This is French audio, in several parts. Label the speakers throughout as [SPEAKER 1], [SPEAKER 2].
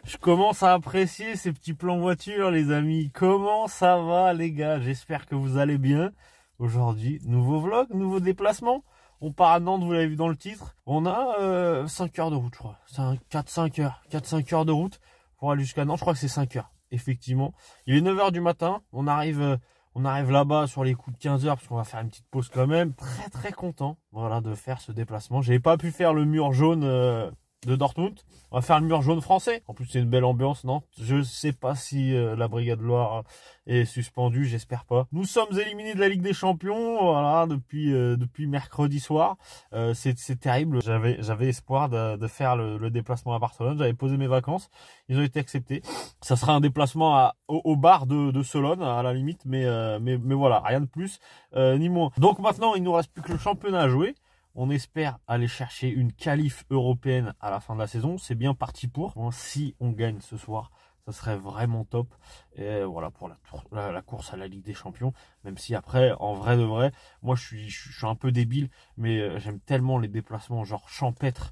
[SPEAKER 1] Je commence à apprécier ces petits plans voiture, les amis. Comment ça va, les gars? J'espère que vous allez bien. Aujourd'hui, nouveau vlog, nouveau déplacement. On part à Nantes, vous l'avez vu dans le titre. On a 5 heures de route, je crois. 4-5 heures. 4-5 heures de route pour aller jusqu'à Nantes. Je crois que c'est 5 heures, effectivement. Il est 9 heures du matin. On arrive là-bas sur les coups de 15 heures parce qu'on va faire une petite pause quand même. Très, très content, voilà, de faire ce déplacement. J'avais pas pu faire le mur jaune de Dortmund. On va faire le mur jaune français. En plus, c'est une belle ambiance, non? Je sais pas si la Brigade Loire est suspendue, j'espère pas. Nous sommes éliminés de la Ligue des Champions, voilà, depuis mercredi soir. C'est terrible. J'avais espoir de faire le déplacement à Barcelone. J'avais posé mes vacances. Ils ont été acceptés. Ça sera un déplacement au bar de Solone, à la limite, mais voilà, rien de plus ni moins. Donc maintenant, il nous reste plus que le championnat à jouer. On espère aller chercher une qualif européenne à la fin de la saison. C'est bien parti pour. Bon, si on gagne ce soir, ça serait vraiment top. Et voilà pour la course à la Ligue des Champions. Même si après, en vrai de vrai, moi je suis un peu débile, mais j'aime tellement les déplacements genre champêtres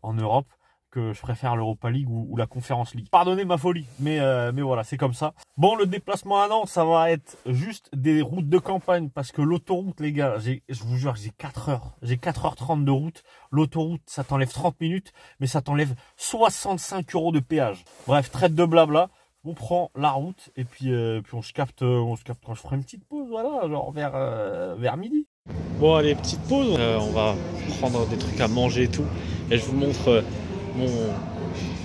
[SPEAKER 1] en Europe que je préfère l'Europa League ou la Conference League. Pardonnez ma folie, mais voilà, c'est comme ça. Bon, le déplacement à Nantes, ça va être juste des routes de campagne parce que l'autoroute, les gars, je vous jure, j'ai 4 heures. J'ai 4h30 de route. L'autoroute, ça t'enlève 30 minutes, mais ça t'enlève 65 € de péage. Bref, traite de blabla. On prend la route et puis on se capte quand je ferai une petite pause, voilà, genre vers midi.
[SPEAKER 2] Bon, allez, petite pause. On va prendre des trucs à manger et tout. Et je vous montre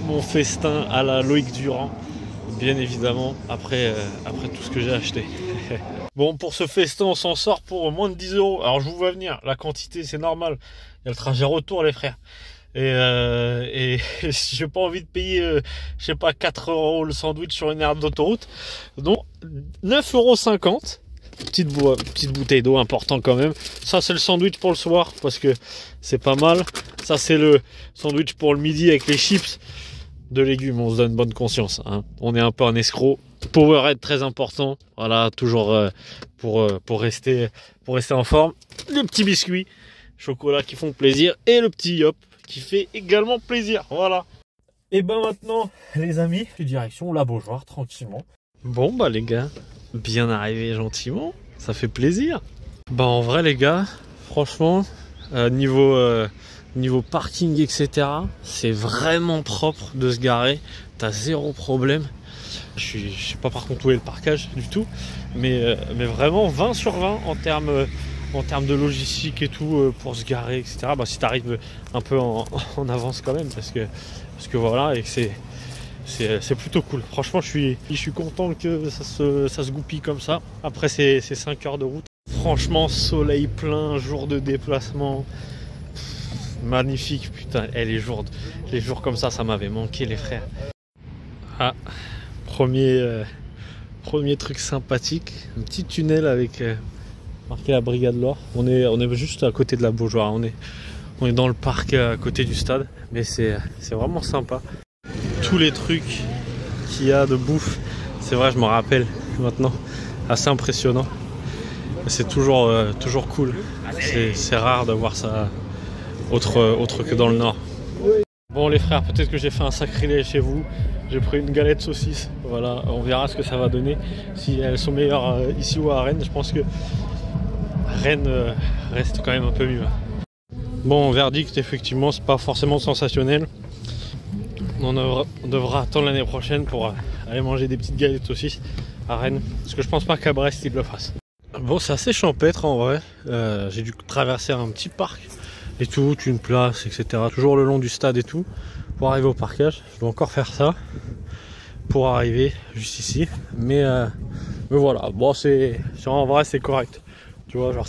[SPEAKER 2] mon festin à la Loïc Durand, bien évidemment, après tout ce que j'ai acheté. Bon, pour ce festin, on s'en sort pour moins de 10 €. Alors, je vous vois venir, la quantité, c'est normal. Il y a le trajet retour, les frères. Et j'ai pas envie de payer, je sais pas, 4 € le sandwich sur une aire d'autoroute. Donc, 9,50 €. Petite bouteille d'eau, important quand même. Ça, c'est le sandwich pour le soir parce que c'est pas mal. Ça, c'est le sandwich pour le midi avec les chips de légumes. On se donne bonne conscience, hein. On est un peu un escroc. Powerade, très important. Voilà, toujours pour rester en forme. Les petits biscuits chocolat qui font plaisir et le petit yop qui fait également plaisir. Voilà.
[SPEAKER 1] Et ben maintenant, les amis, direction la Beaujoire, tranquillement.
[SPEAKER 2] Bon, bah les gars, bien arrivé gentiment, ça fait plaisir. Bah en vrai les gars, franchement, niveau parking etc, c'est vraiment propre de se garer, t'as zéro problème. Je sais pas par contre où est le parkage du tout, mais vraiment 20 sur 20 en termes de logistique et tout pour se garer etc. Bah si t'arrives un peu en avance quand même parce que voilà et que c'est plutôt cool. Franchement, je suis content que ça se goupille comme ça. Après, c'est 5 heures de route. Franchement, soleil plein, jour de déplacement. Magnifique, putain. Et les jours comme ça m'avait manqué, les frères. Ah, premier truc sympathique. Un petit tunnel avec marqué la Brigade Loire. On est juste à côté de la Beaujoire. On est dans le parc à côté du stade. Mais c'est vraiment sympa. Tous les trucs qu'il y a de bouffe, c'est vrai, je me rappelle maintenant, assez impressionnant. C'est toujours cool. C'est rare d'avoir ça autre que dans le nord. Bon les frères, peut-être que j'ai fait un sacrilège chez vous. J'ai pris une galette saucisse. Voilà, on verra ce que ça va donner. Si elles sont meilleures ici ou à Rennes, je pense que Rennes reste quand même un peu mieux. Bon, verdict, effectivement, c'est pas forcément sensationnel. On devra attendre l'année prochaine pour aller manger des petites galettes saucisses à Rennes. Parce que je pense pas qu'à Brest ils le fassent. Bon, c'est assez champêtre en vrai. J'ai dû traverser un petit parc et tout, une place, etc. Toujours le long du stade et tout. Pour arriver au parkage. Je dois encore faire ça pour arriver juste ici. Mais voilà. Bon, en vrai c'est correct. Tu vois, genre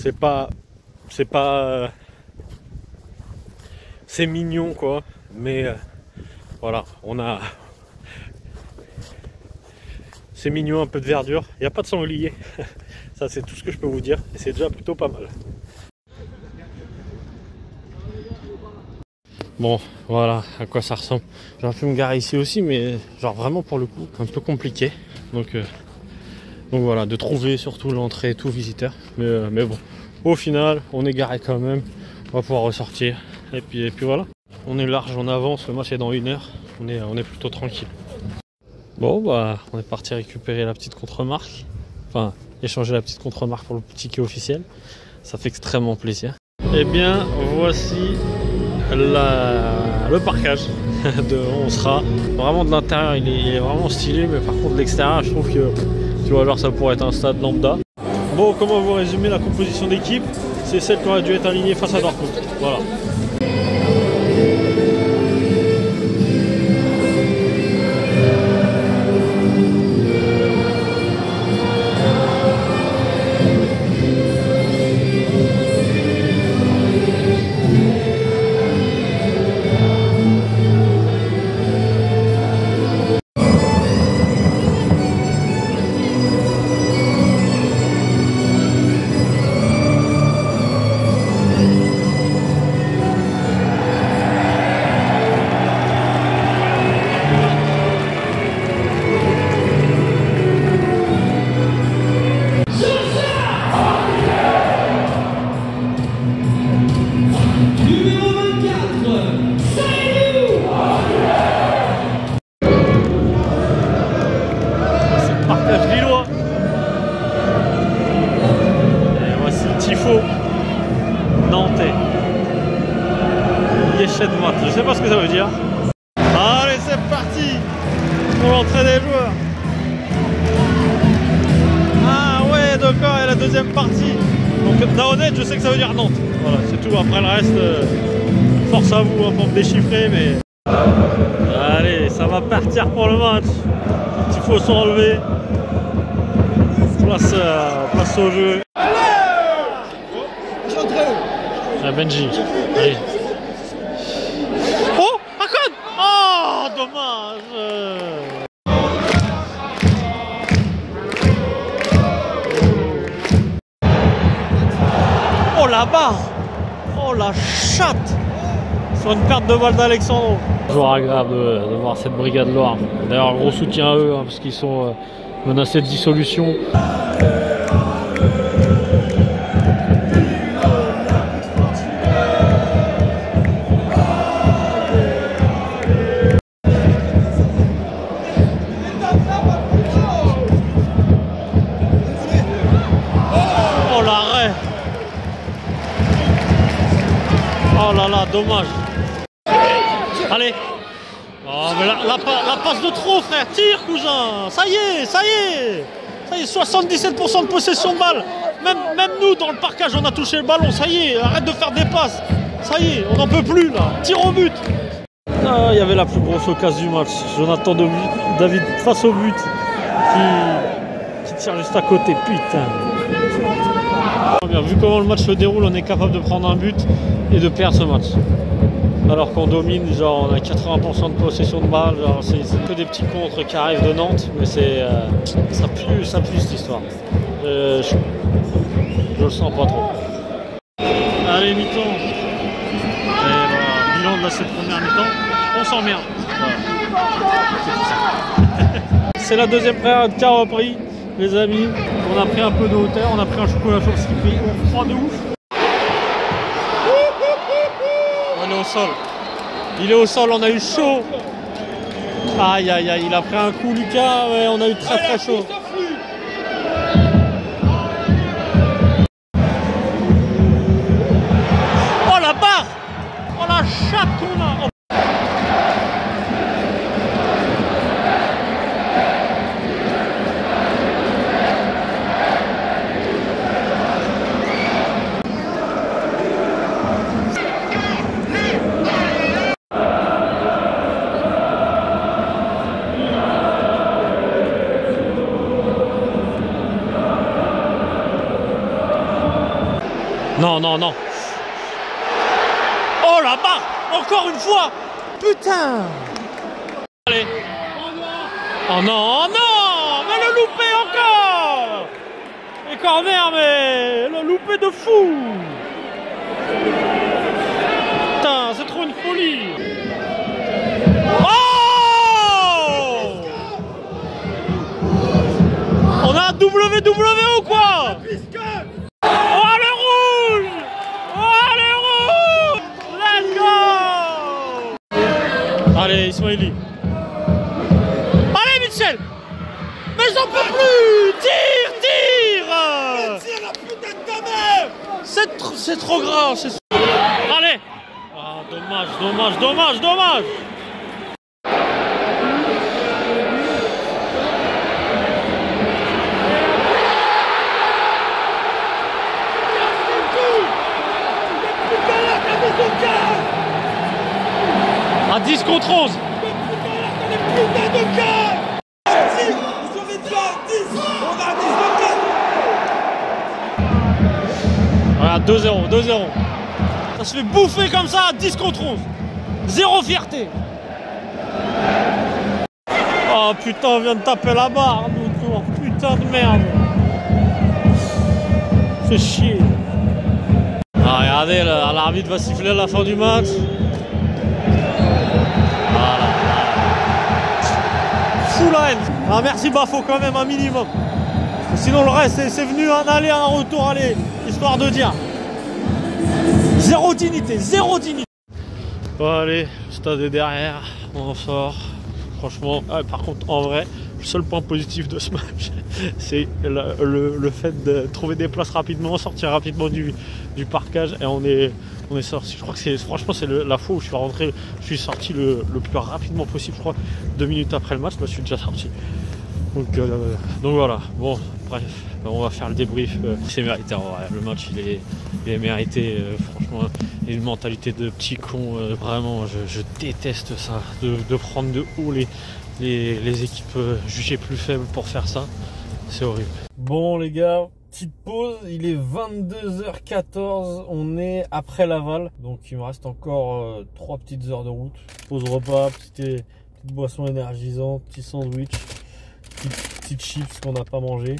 [SPEAKER 2] c'est mignon quoi. Mais voilà, c'est mignon, un peu de verdure, il n'y a pas de sanglier, ça c'est tout ce que je peux vous dire, et c'est déjà plutôt pas mal. Bon, voilà à quoi ça ressemble. J'aurais pu me garer ici aussi, mais genre vraiment pour le coup, un peu compliqué. Donc voilà, de trouver surtout l'entrée et tout visiteur. Mais bon, au final, on est garé quand même, on va pouvoir ressortir, et puis voilà. On est large en avance, le match est dans 1 heure, on est plutôt tranquille. Bon bah on est parti récupérer la petite contre-marque. Enfin échanger la petite contre-marque pour le ticket officiel. Ça fait extrêmement plaisir. Et bien voici le parquage de on sera. Vraiment de l'intérieur il est vraiment stylé, mais par contre de l'extérieur je trouve que tu vois alors ça pourrait être un stade lambda. Bon, comment vous résumer la composition d'équipe? C'est celle qui aurait dû être alignée face à Dortmund. Voilà. Nantais. Yeshenmat, je sais pas ce que ça veut dire. Allez, c'est parti pour l'entrée des joueurs. Ah ouais, d'accord, et la deuxième partie. Donc Naonet, je sais que ça veut dire Nantes. Voilà, c'est tout. Après le reste, force à vous hein, pour me déchiffrer, mais... Allez, ça va partir pour le match. Il faut s'enlever. Place au jeu. Ah, Benji. Allez. Oh, Akon. Oh, dommage. Oh la barre. Oh la chatte. Sur une perte de balle d'Alexandro. Toujours agréable de voir cette brigade Loire. D'ailleurs, gros soutien à eux hein, parce qu'ils sont menacés de dissolution. Oh l'arrêt. Oh là là, dommage. Allez. Oh mais la passe de trop frère, tire cousin. Ça y est, ça y est. Ça y est, 77% de possession de balle. Même nous dans le parcage on a touché le ballon, ça y est, arrête de faire des passes. Ça y est, on n'en peut plus là. Tire au but. Ah, il y avait la plus grosse occasion du match. Jonathan David face au but qui tire juste à côté, putain. Bien, vu comment le match se déroule, on est capable de prendre un but et de perdre ce match. Alors qu'on domine, genre on a 80% de possession de balle, c'est que des petits contres qui arrivent de Nantes, mais c'est ça pue cette histoire. Je le sens pas trop. Allez, mi-temps. Voilà, bilan de cette première mi-temps, on s'emmerde. Voilà. C'est la deuxième période qui a repris, les amis. On a pris un peu de hauteur, on a pris un chocolat chaud, ce qui fait froid de ouf. On est au sol. Il est au sol, on a eu chaud. Aïe aïe aïe, il a pris un coup Lucas, ouais, on a eu très très chaud. Oh la barre. Oh la chatte qu'on a. Oh. Non, non, non. Oh la barre. Encore une fois. Putain. Allez. Oh non, non. Mais le loupé encore. Et corner, mais le loupé de fou. Putain, c'est trop une folie. Oh. On a un WWE ou quoi? Allez, Ismaili. Allez, Michel. ils en peuvent plus. Tire.
[SPEAKER 3] Tire la putain de ta mère.
[SPEAKER 2] C'est trop grave. Allez. Ah, dommage. À 10 contre 11.
[SPEAKER 3] Putain de cœur. Ils sont déjà à 10. On a 10 de 4.
[SPEAKER 2] Voilà, 2-0. Ça se fait bouffer comme ça à 10 contre 11. Zéro fierté. Oh putain, on vient de taper la barre, nous, tour. Putain de merde. C'est chier. Ah, regardez, l'arbitre va siffler à la fin du match. Voilà. Fou la haine. Ah, merci Bafo quand même un minimum. Sinon le reste c'est venu un aller, un retour, allez, histoire de dire. Zéro dignité. Bon allez, le stade est derrière, on en sort. Franchement, par contre en vrai, le seul point positif de ce match, c'est le fait de trouver des places rapidement, sortir rapidement du parquage et on est sorti. Je crois que franchement c'est la fois où je suis sorti le plus rapidement possible. Je crois 2 minutes après le match, je me suis déjà sorti. Donc voilà, bon bref, on va faire le débrief. C'est mérité en vrai, le match il est mérité, franchement, et une mentalité de petit con, vraiment je déteste ça, de prendre de haut les équipes jugées plus faibles pour faire ça, c'est horrible.
[SPEAKER 1] Bon les gars, petite pause, il est 22h14, on est après Laval, donc il me reste encore 3 petites heures de route. Pause repas, petite boisson énergisante, petit sandwich, petite chips qu'on n'a pas mangé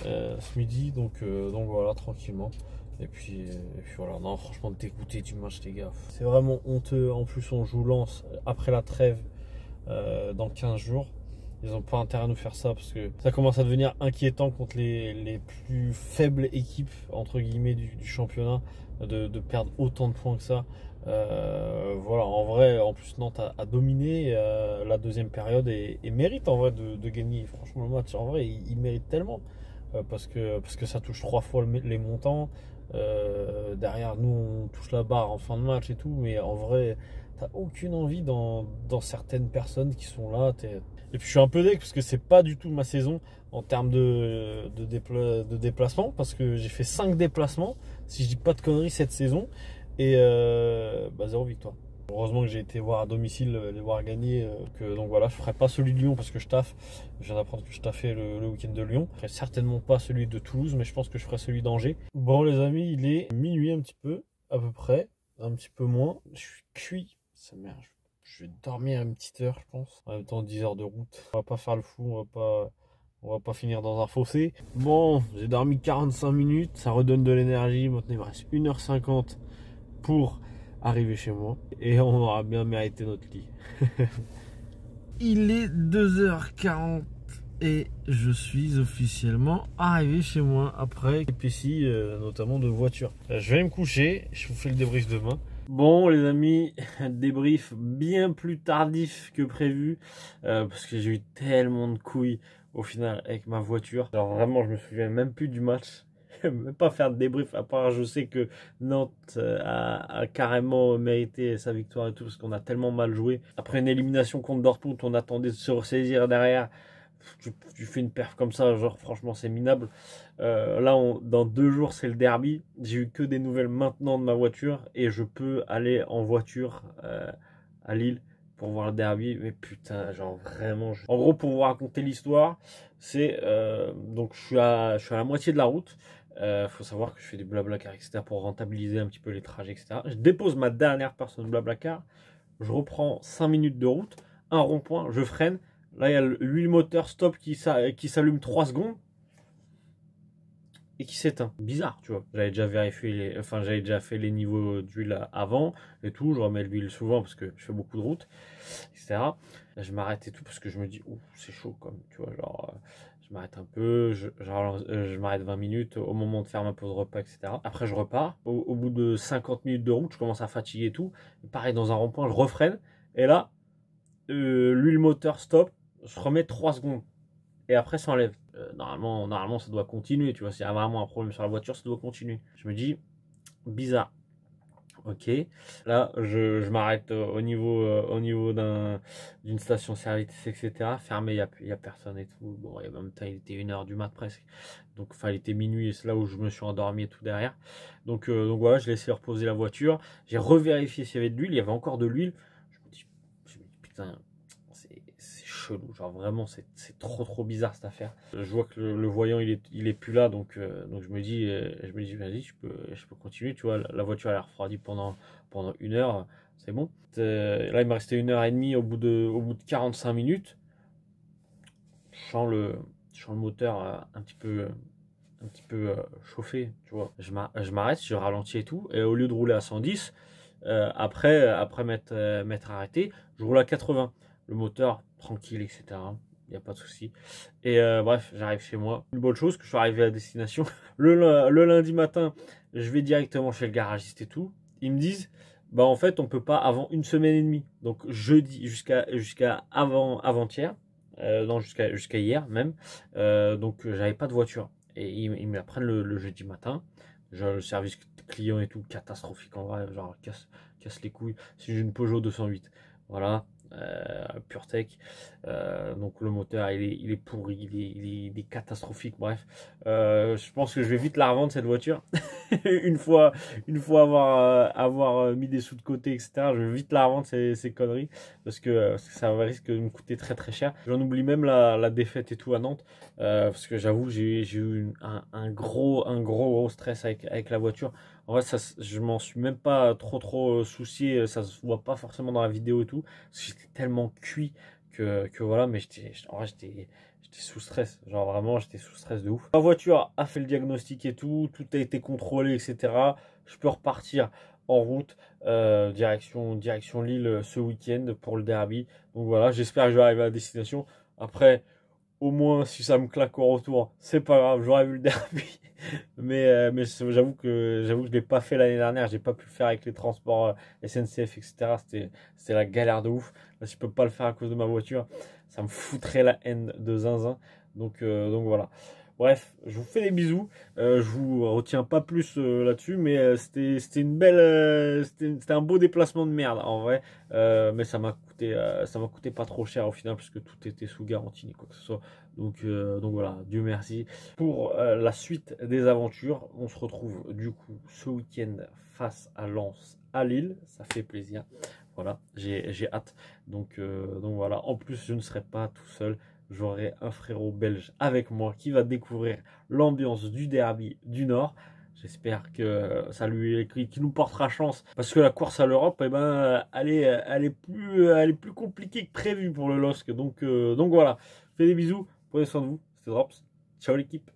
[SPEAKER 1] ce midi, donc voilà, tranquillement. Et puis voilà, non franchement dégoûté du match les gars, c'est vraiment honteux. En plus on joue Lens après la trêve dans 15 jours. Ils n'ont pas intérêt à nous faire ça parce que ça commence à devenir inquiétant contre les plus faibles équipes entre guillemets du championnat de perdre autant de points que ça. Voilà, en vrai, en plus Nantes a dominé la deuxième période et mérite en vrai de gagner. Franchement, le match, en vrai, il mérite tellement parce que ça touche 3 fois les montants. Derrière nous, on touche la barre en fin de match et tout, mais en vrai, t'as aucune envie dans certaines personnes qui sont là. Et puis je suis un peu deg parce que c'est pas du tout ma saison en termes de déplacement, parce que j'ai fait 5 déplacements, si je dis pas de conneries, cette saison, et 0 victoire. Heureusement que j'ai été voir à domicile les voir gagner, donc voilà, je ferai pas celui de Lyon parce que je taffe. Je viens d'apprendre que je taffais le week-end de Lyon. Je ferai certainement pas celui de Toulouse, mais je pense que je ferai celui d'Angers. Bon les amis, il est minuit un petit peu, à peu près, un petit peu moins. Je suis cuit, ça merde. Je vais dormir une petite heure, je pense. En même temps, 10 heures de route. On va pas faire le fou, on va pas finir dans un fossé. Bon, j'ai dormi 45 minutes, ça redonne de l'énergie. Maintenant, il me reste 1h50 pour arriver chez moi. Et on aura bien mérité notre lit. Il est 2h40 et je suis officiellement arrivé chez moi après péripéties, notamment de voiture. Je vais me coucher, je vous fais le débrief demain. Bon les amis, débrief bien plus tardif que prévu parce que j'ai eu tellement de couilles au final avec ma voiture. Alors vraiment je me souviens même plus du match. Je ne vais même pas faire de débrief, à part je sais que Nantes a carrément mérité sa victoire et tout parce qu'on a tellement mal joué. Après une élimination contre Dortmund, on attendait de se ressaisir derrière. Tu fais une perf comme ça, genre franchement c'est minable. Là dans 2 jours c'est le derby. J'ai eu que des nouvelles maintenant de ma voiture et je peux aller en voiture à Lille pour voir le derby. Mais putain, genre vraiment en gros, pour vous raconter l'histoire, c'est donc je suis à la moitié de la route. Faut savoir que je fais du Blablacar, etc. pour rentabiliser un petit peu les trajets, etc. Je dépose ma dernière personne Blablacar, je reprends 5 minutes de route, un rond-point, je freine. Là, il y a l'huile moteur stop qui s'allume 3 secondes et qui s'éteint. Bizarre, tu vois. J'avais déjà vérifié j'avais déjà fait les niveaux d'huile avant et tout. Je remets l'huile souvent parce que je fais beaucoup de routes, etc. Là, je m'arrête et tout parce que je me dis, oh, c'est chaud comme, tu vois, genre, je m'arrête un peu, je m'arrête 20 minutes au moment de faire ma pause repas, etc. Après, je repars. Au bout de 50 minutes de route, je commence à fatiguer et tout. Pareil, dans un rond-point, je refreine et là, l'huile moteur stop. Je remets 3 secondes. et après ça enlève. Normalement ça doit continuer, tu vois, s'il y a vraiment un problème sur la voiture, ça doit continuer. Je me dis, bizarre. Ok, là je m'arrête au niveau d'une station-service, etc. Fermé, il y a personne et tout. Bon, et en même temps, il était 1h du mat presque. Donc, enfin, il était minuit et c'est là où je me suis endormi et tout derrière. Donc voilà, je laissé reposer la voiture. J'ai revérifié s'il y avait de l'huile. Il y avait encore de l'huile. Je me dis putain, c'est chelou. Genre vraiment, c'est trop bizarre cette affaire. Je vois que le voyant, il est plus là. Donc je me dis vas-y, je peux continuer. Tu vois, la voiture elle a refroidi pendant 1 heure. C'est bon. Là, il me restait 1h30 au bout de 45 minutes. Je sens le moteur un petit peu chauffé, tu vois. Je m'arrête, je ralentis et tout, et au lieu de rouler à 110, après m'être arrêté, je roule à 80. Le moteur tranquille, etc. Il n'y a pas de souci. Et bref, j'arrive chez moi. Une bonne chose que je suis arrivé à destination. Le lundi matin, je vais directement chez le garagiste et tout. Ils me disent, bah en fait, on peut pas avant 1 semaine et demie. Donc jeudi jusqu'à avant-hier. Non, jusqu'à hier même. Donc j'avais pas de voiture. Et ils me la prennent le jeudi matin. Genre, le service client et tout, catastrophique en vrai. Genre, casse les couilles. C'est une Peugeot 208. Voilà. PureTech. Donc le moteur il est pourri, il est catastrophique. Bref, je pense que je vais vite la revendre cette voiture. une fois avoir mis des sous de côté, etc. Je vais vite la revendre ces conneries parce que ça risque de me coûter très cher. J'en oublie même la défaite et tout à Nantes parce que j'avoue j'ai eu un gros stress avec la voiture. En vrai, je m'en suis même pas trop soucié, ça se voit pas forcément dans la vidéo et tout, parce que j'étais tellement cuit que voilà, mais en vrai, j'étais sous stress, genre vraiment, j'étais sous stress de ouf. Ma voiture a fait le diagnostic et tout a été contrôlé, etc. Je peux repartir en route, direction Lille ce week-end pour le derby. Donc voilà, j'espère que je vais arriver à destination. Après, au moins, si ça me claque au retour, c'est pas grave, j'aurais vu le derby. Mais j'avoue que je l'ai pas fait l'année dernière, j'ai pas pu le faire avec les transports SNCF, etc. C'était la galère de ouf. Là, si je peux pas le faire à cause de ma voiture, ça me foutrait la haine de zinzin. Donc voilà. Bref, je vous fais des bisous. Je vous retiens pas plus là-dessus, mais c'était une belle, c'était un beau déplacement de merde en vrai. Mais ça m'a coûté pas trop cher au final parce que tout était sous garantie ni quoi que ce soit. Donc voilà, Dieu merci. Pour la suite des aventures, on se retrouve du coup ce week-end face à Lens, à Lille. Ça fait plaisir. Voilà, j'ai hâte. Donc voilà. En plus, je ne serai pas tout seul. J'aurai un frérot belge avec moi qui va découvrir l'ambiance du derby du Nord. J'espère que ça qui nous portera chance. Parce que la course à l'Europe, eh ben, elle est plus compliquée que prévu pour le LOSC. Donc voilà. Je fais des bisous. Prenez soin de vous. C'était Drops. Ciao l'équipe.